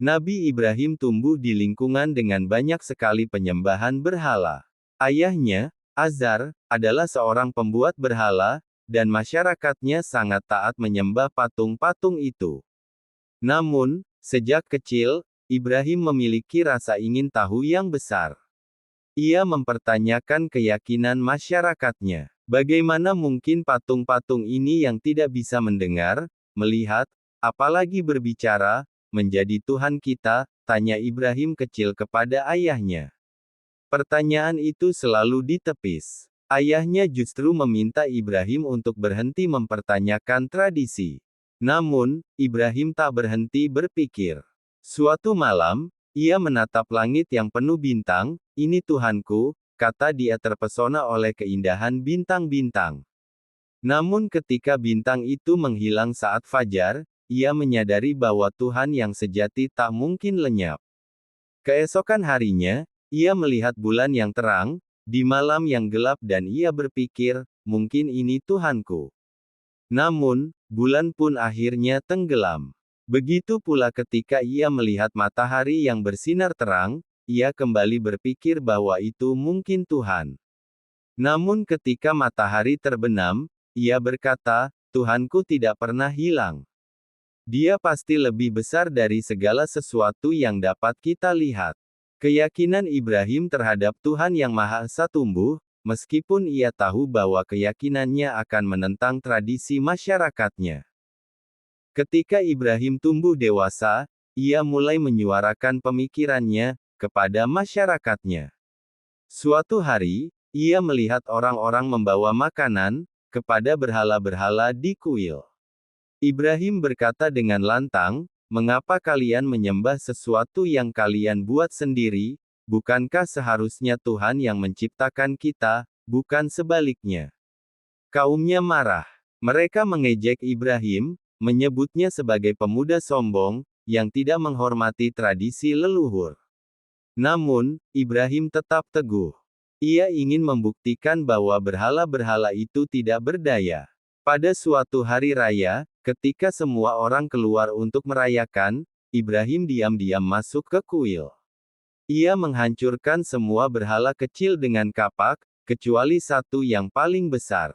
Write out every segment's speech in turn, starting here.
Nabi Ibrahim tumbuh di lingkungan dengan banyak sekali penyembahan berhala. Ayahnya, Azar, adalah seorang pembuat berhala, dan masyarakatnya sangat taat menyembah patung-patung itu. Namun, sejak kecil, Ibrahim memiliki rasa ingin tahu yang besar. Ia mempertanyakan keyakinan masyarakatnya. Bagaimana mungkin patung-patung ini yang tidak bisa mendengar, melihat, apalagi berbicara, menjadi Tuhan kita? Tanya Ibrahim kecil kepada ayahnya. Pertanyaan itu selalu ditepis. Ayahnya justru meminta Ibrahim untuk berhenti mempertanyakan tradisi. Namun, Ibrahim tak berhenti berpikir. Suatu malam, ia menatap langit yang penuh bintang. "Ini Tuhanku," kata dia terpesona oleh keindahan bintang-bintang. Namun ketika bintang itu menghilang saat fajar, ia menyadari bahwa Tuhan yang sejati tak mungkin lenyap. Keesokan harinya, ia melihat bulan yang terang, di malam yang gelap dan ia berpikir, mungkin ini Tuhanku. Namun, bulan pun akhirnya tenggelam. Begitu pula ketika ia melihat matahari yang bersinar terang, ia kembali berpikir bahwa itu mungkin Tuhan. Namun ketika matahari terbenam, ia berkata, Tuhanku tidak pernah hilang. Dia pasti lebih besar dari segala sesuatu yang dapat kita lihat. Keyakinan Ibrahim terhadap Tuhan Yang Maha Esa tumbuh, meskipun ia tahu bahwa keyakinannya akan menentang tradisi masyarakatnya. Ketika Ibrahim tumbuh dewasa, ia mulai menyuarakan pemikirannya kepada masyarakatnya. Suatu hari, ia melihat orang-orang membawa makanan kepada berhala-berhala di kuil. Ibrahim berkata dengan lantang, "Mengapa kalian menyembah sesuatu yang kalian buat sendiri? Bukankah seharusnya Tuhan yang menciptakan kita, bukan sebaliknya?" Kaumnya marah. Mereka mengejek Ibrahim, menyebutnya sebagai pemuda sombong, yang tidak menghormati tradisi leluhur. Namun, Ibrahim tetap teguh. Ia ingin membuktikan bahwa berhala-berhala itu tidak berdaya. Pada suatu hari raya, ketika semua orang keluar untuk merayakan, Ibrahim diam-diam masuk ke kuil. Ia menghancurkan semua berhala kecil dengan kapak, kecuali satu yang paling besar.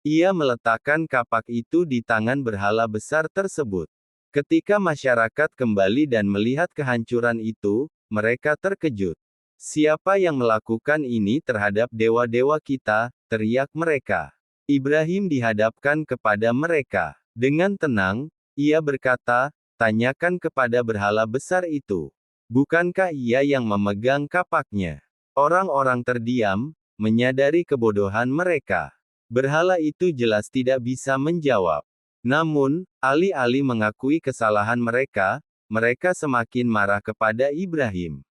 Ia meletakkan kapak itu di tangan berhala besar tersebut. Ketika masyarakat kembali dan melihat kehancuran itu, mereka terkejut. "Siapa yang melakukan ini terhadap dewa-dewa kita?" teriak mereka. Ibrahim dihadapkan kepada mereka. Dengan tenang, ia berkata, "Tanyakan kepada berhala besar itu. Bukankah ia yang memegang kapaknya?" Orang-orang terdiam, menyadari kebodohan mereka. Berhala itu jelas tidak bisa menjawab. Namun, alih-alih mengakui kesalahan mereka, mereka semakin marah kepada Ibrahim.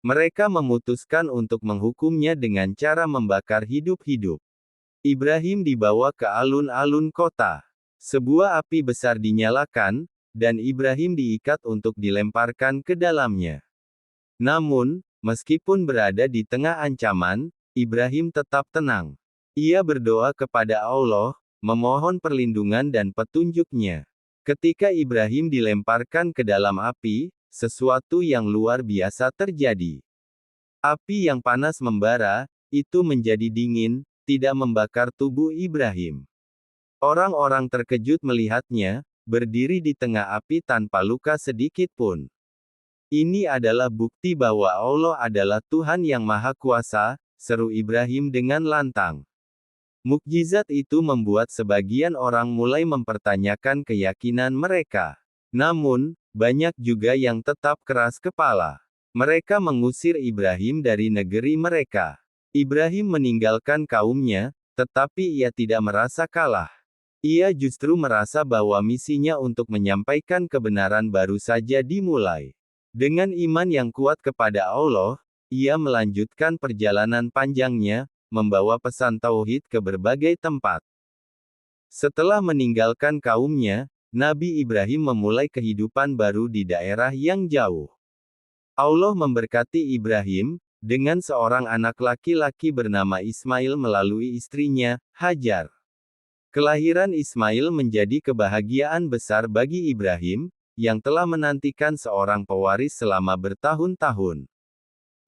Mereka memutuskan untuk menghukumnya dengan cara membakar hidup-hidup. Ibrahim dibawa ke alun-alun kota. Sebuah api besar dinyalakan, dan Ibrahim diikat untuk dilemparkan ke dalamnya. Namun, meskipun berada di tengah ancaman, Ibrahim tetap tenang. Ia berdoa kepada Allah, memohon perlindungan dan petunjuknya. Ketika Ibrahim dilemparkan ke dalam api, sesuatu yang luar biasa terjadi. Api yang panas membara, itu menjadi dingin, tidak membakar tubuh Ibrahim. Orang-orang terkejut melihatnya, berdiri di tengah api tanpa luka sedikit pun. "Ini adalah bukti bahwa Allah adalah Tuhan yang Maha Kuasa," seru Ibrahim dengan lantang. Mukjizat itu membuat sebagian orang mulai mempertanyakan keyakinan mereka. Namun, banyak juga yang tetap keras kepala. Mereka mengusir Ibrahim dari negeri mereka. Ibrahim meninggalkan kaumnya, tetapi ia tidak merasa kalah. Ia justru merasa bahwa misinya untuk menyampaikan kebenaran baru saja dimulai. Dengan iman yang kuat kepada Allah, ia melanjutkan perjalanan panjangnya, membawa pesan tauhid ke berbagai tempat. Setelah meninggalkan kaumnya, Nabi Ibrahim memulai kehidupan baru di daerah yang jauh. Allah memberkati Ibrahim dengan seorang anak laki-laki bernama Ismail melalui istrinya, Hajar. Kelahiran Ismail menjadi kebahagiaan besar bagi Ibrahim, yang telah menantikan seorang pewaris selama bertahun-tahun.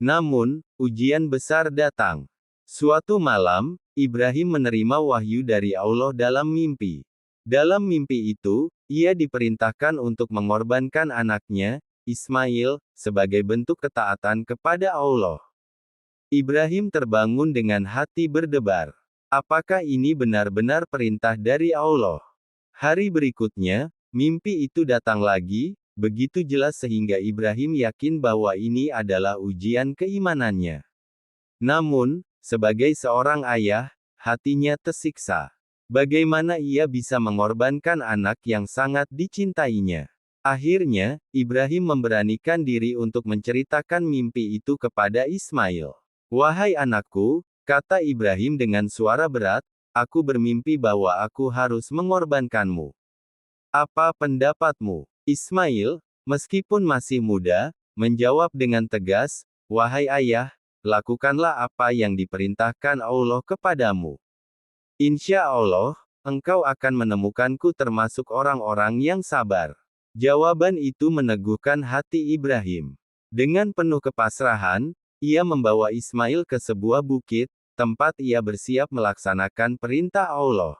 Namun, ujian besar datang. Suatu malam, Ibrahim menerima wahyu dari Allah dalam mimpi. Dalam mimpi itu, ia diperintahkan untuk mengorbankan anaknya, Ismail, sebagai bentuk ketaatan kepada Allah. Ibrahim terbangun dengan hati berdebar. Apakah ini benar-benar perintah dari Allah? Hari berikutnya, mimpi itu datang lagi, begitu jelas sehingga Ibrahim yakin bahwa ini adalah ujian keimanannya. Namun, sebagai seorang ayah, hatinya tersiksa. Bagaimana ia bisa mengorbankan anak yang sangat dicintainya? Akhirnya, Ibrahim memberanikan diri untuk menceritakan mimpi itu kepada Ismail. "Wahai anakku," kata Ibrahim dengan suara berat, "aku bermimpi bahwa aku harus mengorbankanmu. Apa pendapatmu?" Ismail, meskipun masih muda, menjawab dengan tegas, "Wahai ayah, lakukanlah apa yang diperintahkan Allah kepadamu. Insya Allah, engkau akan menemukanku termasuk orang-orang yang sabar." Jawaban itu meneguhkan hati Ibrahim. Dengan penuh kepasrahan, ia membawa Ismail ke sebuah bukit, tempat ia bersiap melaksanakan perintah Allah.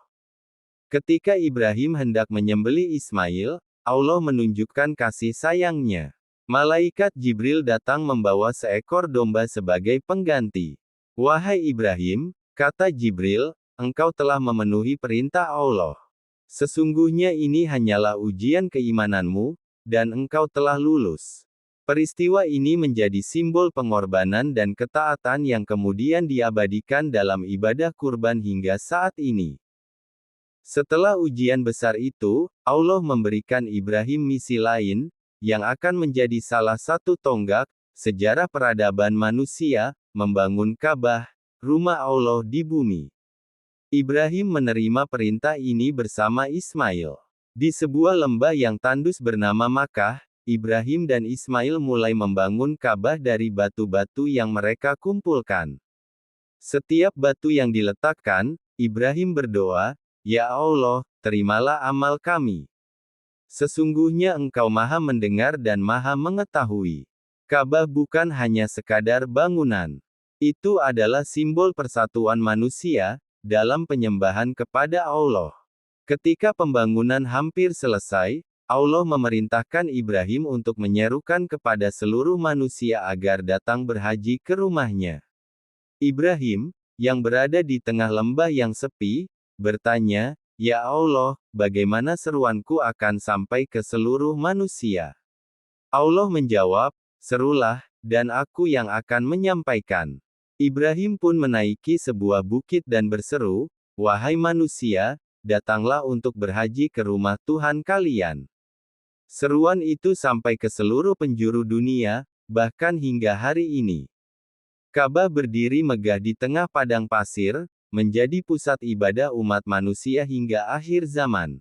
Ketika Ibrahim hendak menyembelih Ismail, Allah menunjukkan kasih sayangnya. Malaikat Jibril datang membawa seekor domba sebagai pengganti. "Wahai Ibrahim," kata Jibril, "engkau telah memenuhi perintah Allah. Sesungguhnya ini hanyalah ujian keimananmu, dan engkau telah lulus." Peristiwa ini menjadi simbol pengorbanan dan ketaatan yang kemudian diabadikan dalam ibadah kurban hingga saat ini. Setelah ujian besar itu, Allah memberikan Ibrahim misi lain, yang akan menjadi salah satu tonggak sejarah peradaban manusia, membangun Ka'bah, rumah Allah di bumi. Ibrahim menerima perintah ini bersama Ismail. Di sebuah lembah yang tandus bernama Makkah, Ibrahim dan Ismail mulai membangun Ka'bah dari batu-batu yang mereka kumpulkan. Setiap batu yang diletakkan, Ibrahim berdoa, "Ya Allah, terimalah amal kami. Sesungguhnya Engkau Maha Mendengar dan Maha Mengetahui." Ka'bah bukan hanya sekadar bangunan. Itu adalah simbol persatuan manusia, dalam penyembahan kepada Allah. Ketika pembangunan hampir selesai, Allah memerintahkan Ibrahim untuk menyerukan kepada seluruh manusia agar datang berhaji ke rumahnya. Ibrahim, yang berada di tengah lembah yang sepi, bertanya, "Ya Allah, bagaimana seruanku akan sampai ke seluruh manusia?" Allah menjawab, "Serulah, dan aku yang akan menyampaikan." Ibrahim pun menaiki sebuah bukit dan berseru, "Wahai manusia, datanglah untuk berhaji ke rumah Tuhan kalian." Seruan itu sampai ke seluruh penjuru dunia, bahkan hingga hari ini. Ka'bah berdiri megah di tengah padang pasir, menjadi pusat ibadah umat manusia hingga akhir zaman.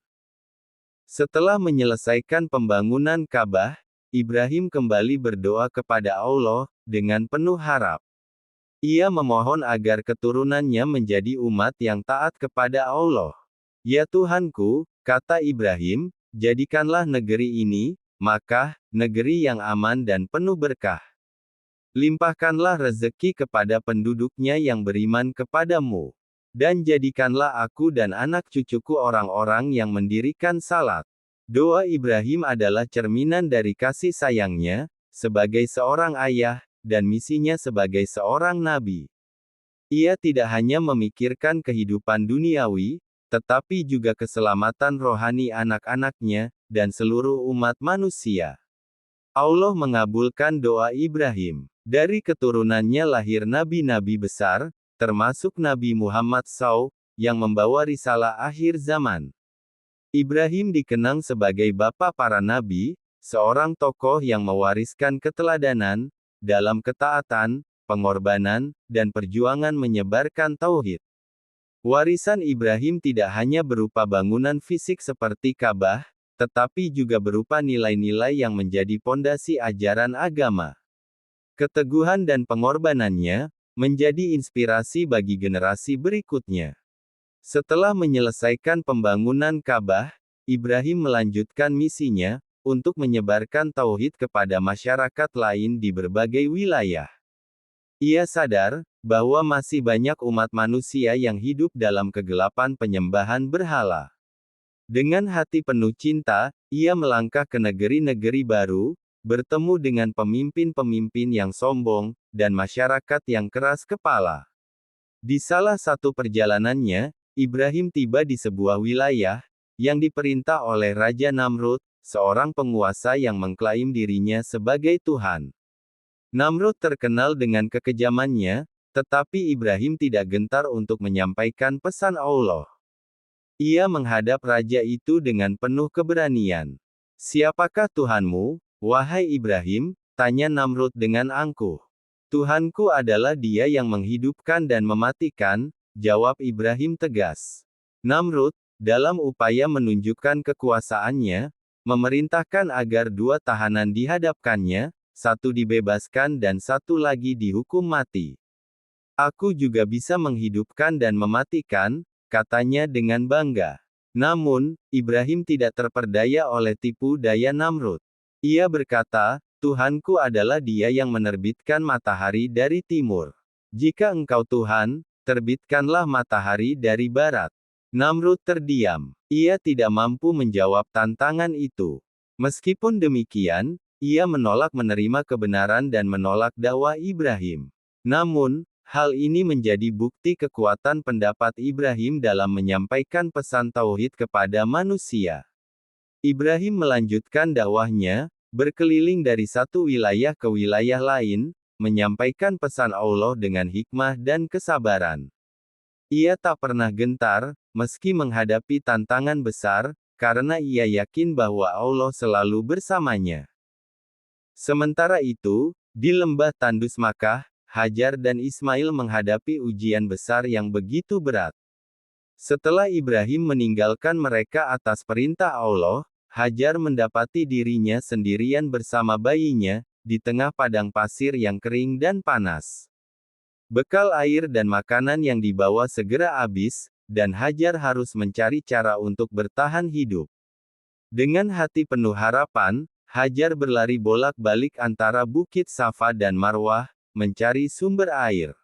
Setelah menyelesaikan pembangunan Ka'bah, Ibrahim kembali berdoa kepada Allah, dengan penuh harap. Ia memohon agar keturunannya menjadi umat yang taat kepada Allah. "Ya Tuhanku," kata Ibrahim, "jadikanlah negeri ini, Makkah, negeri yang aman dan penuh berkah. Limpahkanlah rezeki kepada penduduknya yang beriman kepadamu. Dan jadikanlah aku dan anak cucuku orang-orang yang mendirikan salat." Doa Ibrahim adalah cerminan dari kasih sayangnya, sebagai seorang ayah, dan misinya sebagai seorang nabi. Ia tidak hanya memikirkan kehidupan duniawi, tetapi juga keselamatan rohani anak-anaknya, dan seluruh umat manusia. Allah mengabulkan doa Ibrahim. Dari keturunannya lahir nabi-nabi besar, termasuk Nabi Muhammad SAW, yang membawa risalah akhir zaman. Ibrahim dikenang sebagai bapa para nabi, seorang tokoh yang mewariskan keteladanan, dalam ketaatan, pengorbanan, dan perjuangan menyebarkan tauhid. Warisan Ibrahim tidak hanya berupa bangunan fisik seperti Ka'bah, tetapi juga berupa nilai-nilai yang menjadi pondasi ajaran agama. Keteguhan dan pengorbanannya, menjadi inspirasi bagi generasi berikutnya. Setelah menyelesaikan pembangunan Ka'bah, Ibrahim melanjutkan misinya, untuk menyebarkan tauhid kepada masyarakat lain di berbagai wilayah. Ia sadar bahwa masih banyak umat manusia yang hidup dalam kegelapan penyembahan berhala. Dengan hati penuh cinta, ia melangkah ke negeri-negeri baru, bertemu dengan pemimpin-pemimpin yang sombong, dan masyarakat yang keras kepala. Di salah satu perjalanannya, Ibrahim tiba di sebuah wilayah yang diperintah oleh Raja Namrud, seorang penguasa yang mengklaim dirinya sebagai Tuhan. Namrud terkenal dengan kekejamannya, tetapi Ibrahim tidak gentar untuk menyampaikan pesan Allah. Ia menghadap raja itu dengan penuh keberanian. "Siapakah Tuhanmu, wahai Ibrahim?" tanya Namrud dengan angkuh. "Tuhanku adalah Dia yang menghidupkan dan mematikan," jawab Ibrahim tegas. Namrud, dalam upaya menunjukkan kekuasaannya, memerintahkan agar 2 tahanan dihadapkannya, 1 dibebaskan dan 1 lagi dihukum mati. "Aku juga bisa menghidupkan dan mematikan," katanya dengan bangga. Namun, Ibrahim tidak terperdaya oleh tipu daya Namrud. Ia berkata, "Tuhanku adalah Dia yang menerbitkan matahari dari timur. Jika engkau Tuhan, terbitkanlah matahari dari barat." Namrud terdiam. Ia tidak mampu menjawab tantangan itu. Meskipun demikian, ia menolak menerima kebenaran dan menolak dakwah Ibrahim. Namun, hal ini menjadi bukti kekuatan pendapat Ibrahim dalam menyampaikan pesan tauhid kepada manusia. Ibrahim melanjutkan dakwahnya, berkeliling dari satu wilayah ke wilayah lain, menyampaikan pesan Allah dengan hikmah dan kesabaran. Ia tak pernah gentar, meski menghadapi tantangan besar, karena ia yakin bahwa Allah selalu bersamanya. Sementara itu, di lembah tandus Makkah, Hajar dan Ismail menghadapi ujian besar yang begitu berat. Setelah Ibrahim meninggalkan mereka atas perintah Allah, Hajar mendapati dirinya sendirian bersama bayinya, di tengah padang pasir yang kering dan panas. Bekal air dan makanan yang dibawa segera habis, dan Hajar harus mencari cara untuk bertahan hidup. Dengan hati penuh harapan, Hajar berlari bolak-balik antara Bukit Safa dan Marwah, mencari sumber air.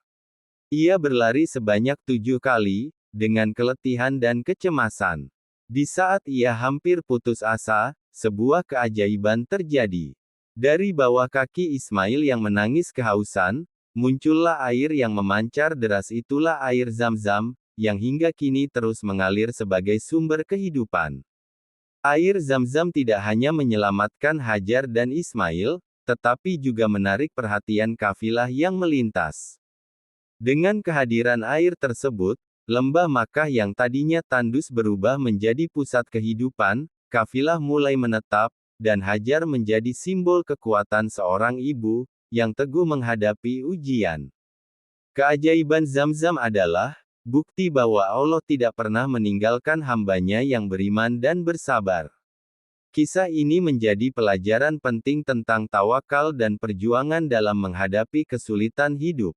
Ia berlari sebanyak 7 kali, dengan keletihan dan kecemasan. Di saat ia hampir putus asa, sebuah keajaiban terjadi. Dari bawah kaki Ismail yang menangis kehausan, muncullah air yang memancar deras. Itulah air Zam-Zam, yang hingga kini terus mengalir sebagai sumber kehidupan. Air Zam-Zam tidak hanya menyelamatkan Hajar dan Ismail, tetapi juga menarik perhatian kafilah yang melintas. Dengan kehadiran air tersebut, lembah Makkah yang tadinya tandus berubah menjadi pusat kehidupan, kafilah mulai menetap, dan Hajar menjadi simbol kekuatan seorang ibu, yang teguh menghadapi ujian. Keajaiban Zam-Zam adalah bukti bahwa Allah tidak pernah meninggalkan hambanya yang beriman dan bersabar. Kisah ini menjadi pelajaran penting tentang tawakal dan perjuangan dalam menghadapi kesulitan hidup.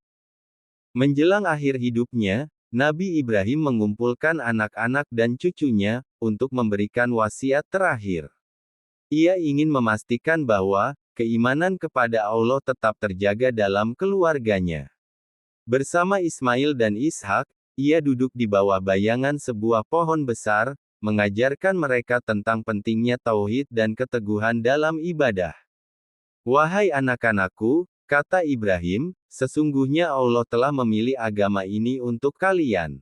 Menjelang akhir hidupnya, Nabi Ibrahim mengumpulkan anak-anak dan cucunya untuk memberikan wasiat terakhir. Ia ingin memastikan bahwa keimanan kepada Allah tetap terjaga dalam keluarganya. Bersama Ismail dan Ishak, ia duduk di bawah bayangan sebuah pohon besar, mengajarkan mereka tentang pentingnya tauhid dan keteguhan dalam ibadah. "Wahai anak-anakku," kata Ibrahim, "sesungguhnya Allah telah memilih agama ini untuk kalian.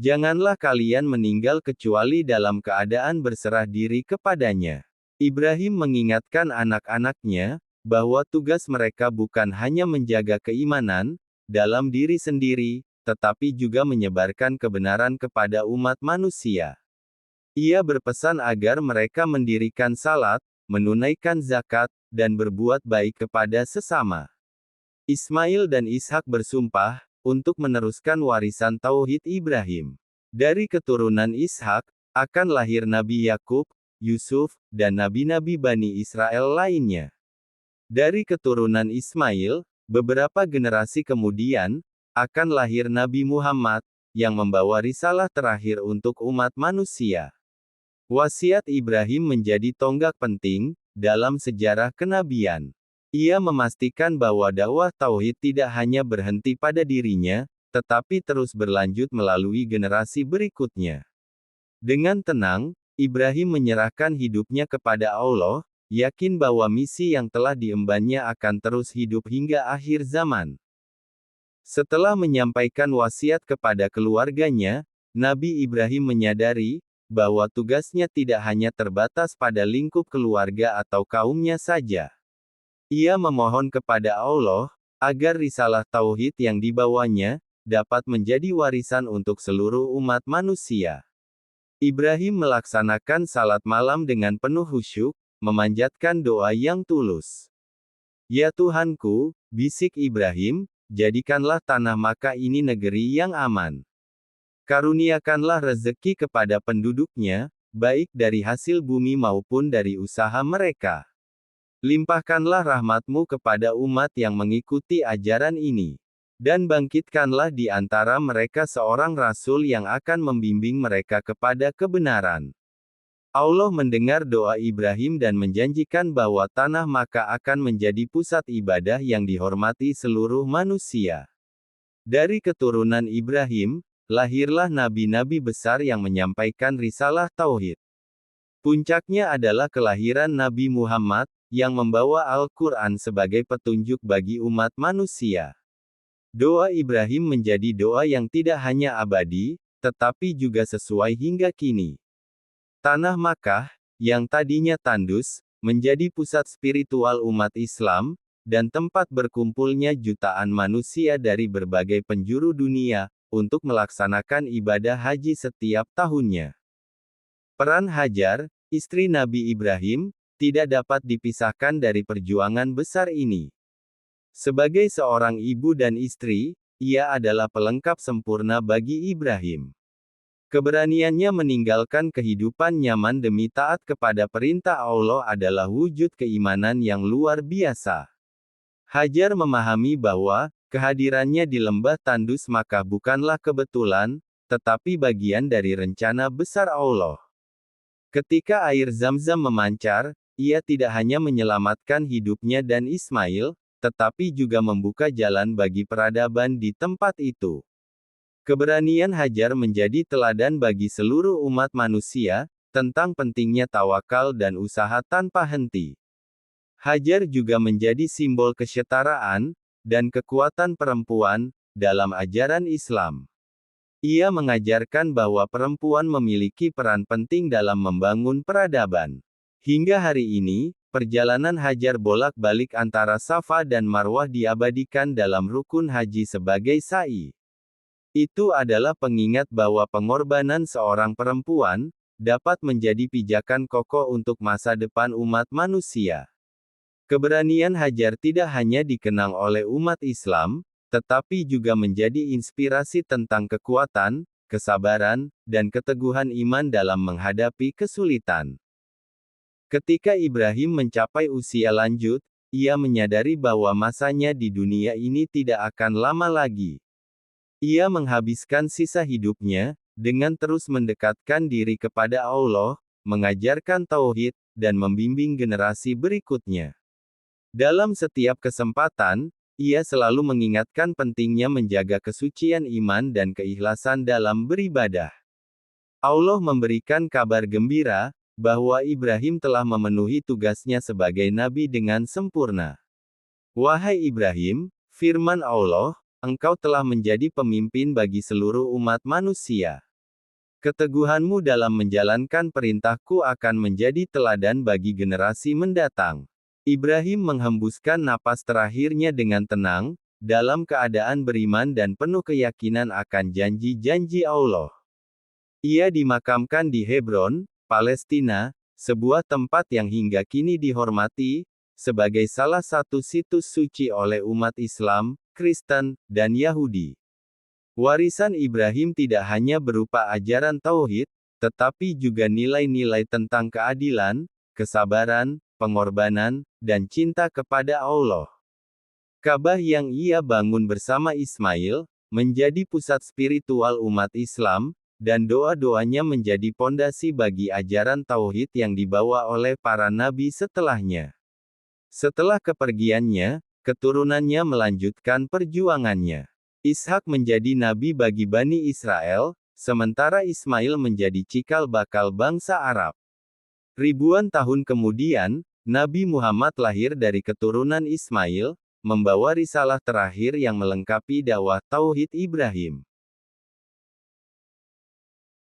Janganlah kalian meninggal kecuali dalam keadaan berserah diri kepadanya." Ibrahim mengingatkan anak-anaknya, bahwa tugas mereka bukan hanya menjaga keimanan dalam diri sendiri, tetapi juga menyebarkan kebenaran kepada umat manusia. Ia berpesan agar mereka mendirikan salat, menunaikan zakat, dan berbuat baik kepada sesama. Ismail dan Ishak bersumpah untuk meneruskan warisan tauhid Ibrahim. Dari keturunan Ishak akan lahir Nabi Yakub, Yusuf, dan nabi-nabi Bani Israel lainnya. Dari keturunan Ismail, beberapa generasi kemudian, akan lahir Nabi Muhammad, yang membawa risalah terakhir untuk umat manusia. Wasiat Ibrahim menjadi tonggak penting dalam sejarah kenabian. Ia memastikan bahwa dakwah tauhid tidak hanya berhenti pada dirinya, tetapi terus berlanjut melalui generasi berikutnya. Dengan tenang, Ibrahim menyerahkan hidupnya kepada Allah, yakin bahwa misi yang telah diembannya akan terus hidup hingga akhir zaman. Setelah menyampaikan wasiat kepada keluarganya, Nabi Ibrahim menyadari bahwa tugasnya tidak hanya terbatas pada lingkup keluarga atau kaumnya saja. Ia memohon kepada Allah agar risalah tauhid yang dibawanya dapat menjadi warisan untuk seluruh umat manusia. Ibrahim melaksanakan salat malam dengan penuh khusyuk, memanjatkan doa yang tulus. "Ya Tuhanku," bisik Ibrahim, "jadikanlah tanah Makkah ini negeri yang aman. Karuniakanlah rezeki kepada penduduknya, baik dari hasil bumi maupun dari usaha mereka. Limpahkanlah rahmat-Mu kepada umat yang mengikuti ajaran ini. Dan bangkitkanlah di antara mereka seorang rasul yang akan membimbing mereka kepada kebenaran." Allah mendengar doa Ibrahim dan menjanjikan bahwa tanah Makkah akan menjadi pusat ibadah yang dihormati seluruh manusia. Dari keturunan Ibrahim, lahirlah nabi-nabi besar yang menyampaikan risalah tauhid. Puncaknya adalah kelahiran Nabi Muhammad, yang membawa Al-Quran sebagai petunjuk bagi umat manusia. Doa Ibrahim menjadi doa yang tidak hanya abadi, tetapi juga sesuai hingga kini. Tanah Makkah, yang tadinya tandus, menjadi pusat spiritual umat Islam, dan tempat berkumpulnya jutaan manusia dari berbagai penjuru dunia, untuk melaksanakan ibadah haji setiap tahunnya. Peran Hajar, istri Nabi Ibrahim, tidak dapat dipisahkan dari perjuangan besar ini. Sebagai seorang ibu dan istri, ia adalah pelengkap sempurna bagi Ibrahim. Keberaniannya meninggalkan kehidupan nyaman demi taat kepada perintah Allah adalah wujud keimanan yang luar biasa. Hajar memahami bahwa kehadirannya di lembah tandus Makkah bukanlah kebetulan, tetapi bagian dari rencana besar Allah. Ketika air Zam-Zam memancar, ia tidak hanya menyelamatkan hidupnya dan Ismail, tetapi juga membuka jalan bagi peradaban di tempat itu. Keberanian Hajar menjadi teladan bagi seluruh umat manusia, tentang pentingnya tawakal dan usaha tanpa henti. Hajar juga menjadi simbol kesetaraan dan kekuatan perempuan dalam ajaran Islam. Ia mengajarkan bahwa perempuan memiliki peran penting dalam membangun peradaban. Hingga hari ini, perjalanan Hajar bolak-balik antara Safa dan Marwah diabadikan dalam rukun haji sebagai sa'i. Itu adalah pengingat bahwa pengorbanan seorang perempuan dapat menjadi pijakan kokoh untuk masa depan umat manusia. Keberanian Hajar tidak hanya dikenang oleh umat Islam, tetapi juga menjadi inspirasi tentang kekuatan, kesabaran, dan keteguhan iman dalam menghadapi kesulitan. Ketika Ibrahim mencapai usia lanjut, ia menyadari bahwa masanya di dunia ini tidak akan lama lagi. Ia menghabiskan sisa hidupnya dengan terus mendekatkan diri kepada Allah, mengajarkan tauhid, dan membimbing generasi berikutnya. Dalam setiap kesempatan, ia selalu mengingatkan pentingnya menjaga kesucian iman dan keikhlasan dalam beribadah. Allah memberikan kabar gembira bahwa Ibrahim telah memenuhi tugasnya sebagai nabi dengan sempurna. "Wahai Ibrahim," firman Allah, "engkau telah menjadi pemimpin bagi seluruh umat manusia. Keteguhanmu dalam menjalankan perintahku akan menjadi teladan bagi generasi mendatang." Ibrahim menghembuskan napas terakhirnya dengan tenang, dalam keadaan beriman dan penuh keyakinan akan janji-janji Allah. Ia dimakamkan di Hebron, Palestina, sebuah tempat yang hingga kini dihormati sebagai salah satu situs suci oleh umat Islam, Kristen, dan Yahudi. Warisan Ibrahim tidak hanya berupa ajaran tauhid, tetapi juga nilai-nilai tentang keadilan, kesabaran, pengorbanan, dan cinta kepada Allah. Ka'bah yang ia bangun bersama Ismail, menjadi pusat spiritual umat Islam, dan doa-doanya menjadi pondasi bagi ajaran tauhid yang dibawa oleh para nabi setelahnya. Setelah kepergiannya, keturunannya melanjutkan perjuangannya. Ishak menjadi nabi bagi Bani Israel, sementara Ismail menjadi cikal bakal bangsa Arab. Ribuan tahun kemudian, Nabi Muhammad lahir dari keturunan Ismail, membawa risalah terakhir yang melengkapi dakwah tauhid Ibrahim.